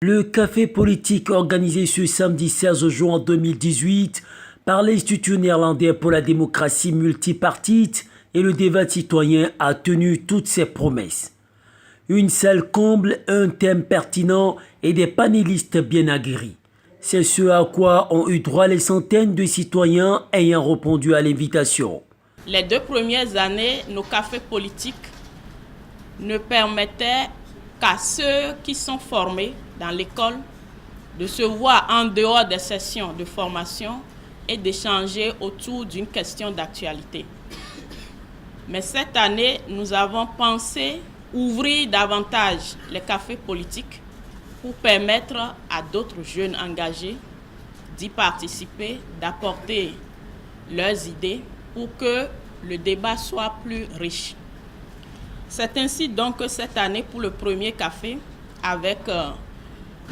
Le café politique organisé ce samedi 16 juin 2018 par l'Institut néerlandais pour la démocratie multipartite et le débat citoyen a tenu toutes ses promesses. Une salle comble, un thème pertinent et des panélistes bien aguerris. C'est ce à quoi ont eu droit les centaines de citoyens ayant répondu à l'invitation. Les 2 premières années, nos cafés politiques ne permettaient qu'à ceux qui sont formés dans l'école de se voir en dehors des sessions de formation et d'échanger autour d'une question d'actualité. Mais cette année, nous avons pensé ouvrir davantage les cafés politiques pour permettre à d'autres jeunes engagés d'y participer, d'apporter leurs idées pour que le débat soit plus riche. C'est ainsi donc que cette année, pour le premier café, avec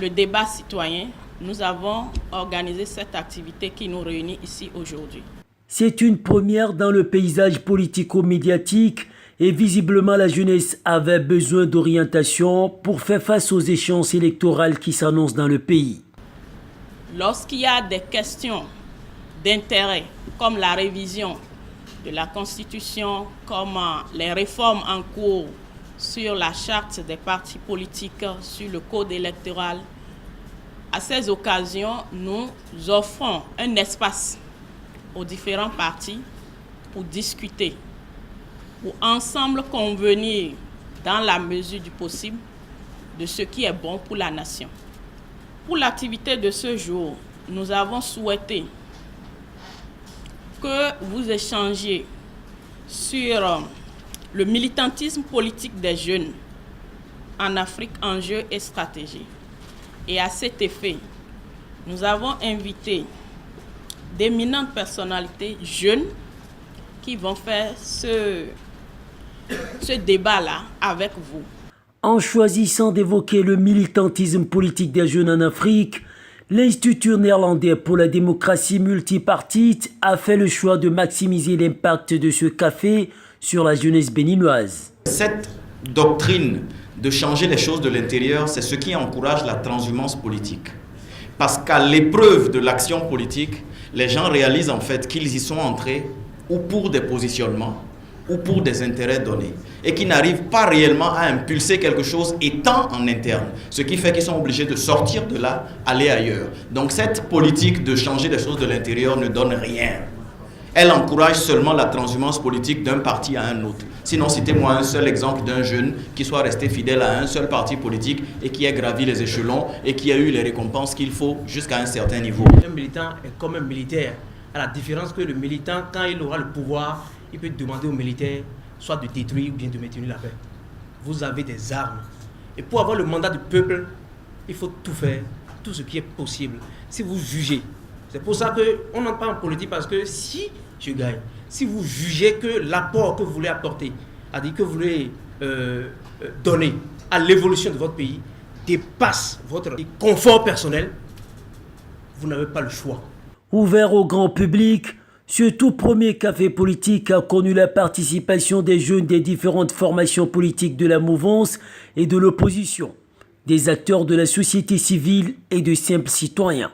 le débat citoyen, nous avons organisé cette activité qui nous réunit ici aujourd'hui. C'est une première dans le paysage politico-médiatique et visiblement la jeunesse avait besoin d'orientation pour faire face aux échéances électorales qui s'annoncent dans le pays. Lorsqu'il y a des questions d'intérêt, comme la révision de la Constitution, comme les réformes en cours sur la charte des partis politiques, sur le code électoral, à ces occasions, nous offrons un espace aux différents partis pour discuter, pour ensemble convenir dans la mesure du possible de ce qui est bon pour la nation. Pour l'activité de ce jour, nous avons souhaité que vous échangiez sur le militantisme politique des jeunes en Afrique, enjeux et stratégies. Et à cet effet, nous avons invité d'éminentes personnalités jeunes qui vont faire ce débat-là avec vous. En choisissant d'évoquer le militantisme politique des jeunes en Afrique, l'Institut néerlandais pour la démocratie multipartite a fait le choix de maximiser l'impact de ce café sur la jeunesse béninoise. Cette doctrine de changer les choses de l'intérieur, c'est ce qui encourage la transhumance politique. Parce qu'à l'épreuve de l'action politique, les gens réalisent en fait qu'ils y sont entrés ou pour des positionnements ou pour des intérêts donnés et qui n'arrivent pas réellement à impulser quelque chose étant en interne. Ce qui fait qu'ils sont obligés de sortir de là, aller ailleurs. Donc cette politique de changer les choses de l'intérieur ne donne rien. Elle encourage seulement la transhumance politique d'un parti à un autre. Sinon, citez-moi un seul exemple d'un jeune qui soit resté fidèle à un seul parti politique et qui ait gravi les échelons et qui a eu les récompenses qu'il faut jusqu'à un certain niveau. Un militant est comme un militaire, à la différence que le militant, quand il aura le pouvoir, il peut demander aux militaires soit de détruire ou bien de maintenir la paix. Vous avez des armes. Et pour avoir le mandat du peuple, il faut tout faire, tout ce qui est possible. Si vous jugez, c'est pour ça qu'on n'entre pas en politique, parce que si je gagne, si vous jugez que l'apport que vous voulez apporter, c'est-à-dire que vous voulez donner à l'évolution de votre pays, dépasse votre confort personnel, vous n'avez pas le choix. Ouvert au grand public, ce tout premier café politique a connu la participation des jeunes des différentes formations politiques de la mouvance et de l'opposition, des acteurs de la société civile et de simples citoyens.